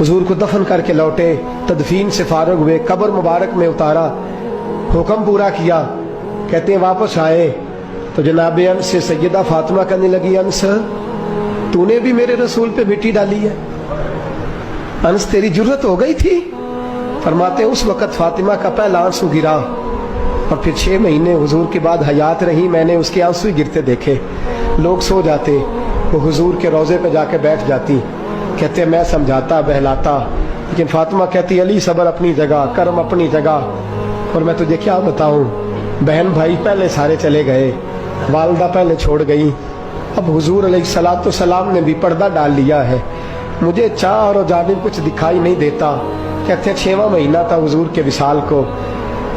हुजूर को दफन करके लौटे, तदफीन से फारग हुए, कब्र मुबारक में उतारा, हुक्म पूरा किया। कहते हैं वापस आए तो जनाब अंस से सैयदा फातिमा कहने लगी, अंस तूने भी मेरे रसूल पे मिट्टी डाली है? अंस तेरी जुर्रत हो गई थी? फरमाते उस वक़्त फातिमा का पहला आंसू गिरा और फिर 6 महीने हुजूर के बाद हयात रही, मैंने उसके आंसू ही गिरते देखे। लोग सो जाते, वो हुजूर के रोज़े पे जाके बैठ जाती। कहते मैं समझाता बहलाता, लेकिन फातिमा कहती अली सब्र अपनी जगह, कर्म अपनी जगह। और मैं तुझे क्या बताऊं, बहन भाई पहले सारे चले गए, वालदा पहले छोड़ गई, अब हुजूर अलैहिस्सलातु सलाम ने भी पर्दा डाल लिया है, मुझे चार और जानिब कुछ दिखाई नहीं देता। कहते 6वां महीना था हुजूर के विसाल को।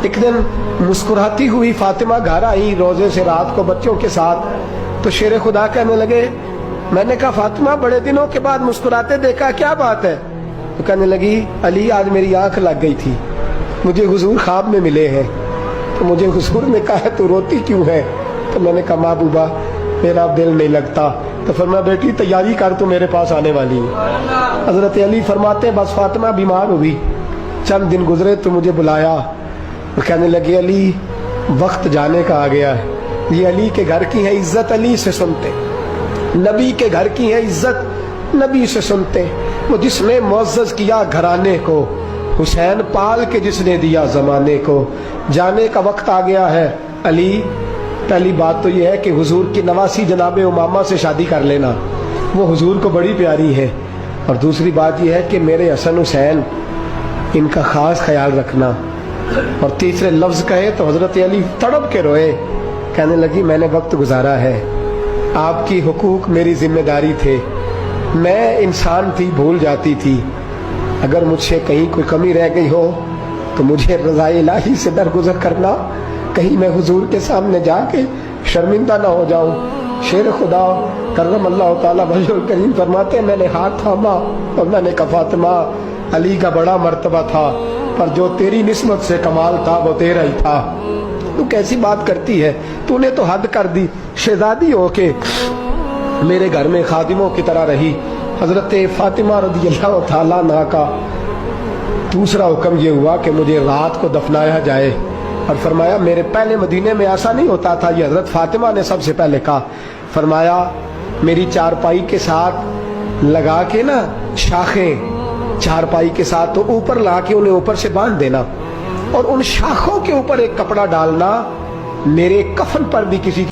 एक दिन मुस्कुराती हुई फातिमा घर आई रोजे से रात को बच्चों के साथ, तो शेर खुदा कहने लगे, मैंने कहा फातिमा बड़े दिनों के बाद मुस्कुराते देखा, क्या बात है? तो कहने लगी अली आज मेरी आंख लग गई थी, मुझे हुजूर ख्वाब में मिले हैं, तो मुझे हुजूर ने कहा तू रोती क्यों है? तो मैंने कहा महबूबा मेरा दिल नहीं लगता। तो फरमाया बेटी तैयारी कर, तू मेरे पास आने वाली है। हजरत अली फरमाते बस फातिमा बीमार हुई, चंद दिन गुजरे तो मुझे बुलाया और कहने लगे अली वक्त जाने का आ गया है, ये अली के घर की है इज्जत अली से सुनते, नबी के घर की है इज्जत नबी से सुनते। वो जिसने मुअज़्ज़ज़ किया घराने को, हुसैन पाल के जिसने दिया जमाने को, जाने का वक्त आ गया है अली। पहली बात तो यह है कि हुजूर की नवासी जनाब उमामा से शादी कर लेना, वो हुजूर को बड़ी प्यारी है। और दूसरी बात यह है कि मेरे हसन हुसैन इनका खास ख्याल रखना। और तीसरे लफ्ज कहे तो हजरत अली तड़प के रोए, कहने लगी मैंने वक्त गुजारा है, आपकी हुकूक मेरी जिम्मेदारी थे, मैं इंसान थी भूल जाती थी, अगर मुझसे कहीं कोई कमी रह गई हो तो मुझे रज़ाए इलाही से दरगुजर करना, कहीं मैं हुजूर के सामने जाके शर्मिंदा ना हो जाऊं। शेर खुदा करम अल्लाह ताला वजहुल करीम फरमाते मैंने हाथ थामा और मैंने कहा फातिमा अली का बड़ा मर्तबा था, पर जो तेरी निस्बत से कमाल था वो तेरा ही था। तू कैसी बात करती है, तूने तो हद कर दी, शहजादी हो के मेरे घर में खादिमों की तरह रही। हजरत फातिमा रज़ियल्लाहु ताला अन्हा का दूसरा हुक्म ये हुआ कि मुझे रात को दफनाया जाए। और फरमाया मेरे पहले मदीने में ऐसा नहीं होता था, ये हजरत फातिमा ने सबसे पहले कहा। फरमाया मेरी चारपाई के साथ लगा के ना शाखें, चारपाई के साथ तो ऊपर ला के उन्हें ऊपर से बांध देना और उन शाखों के ऊपर एक कपड़ा डालना, मेरे कफन पर भी किसी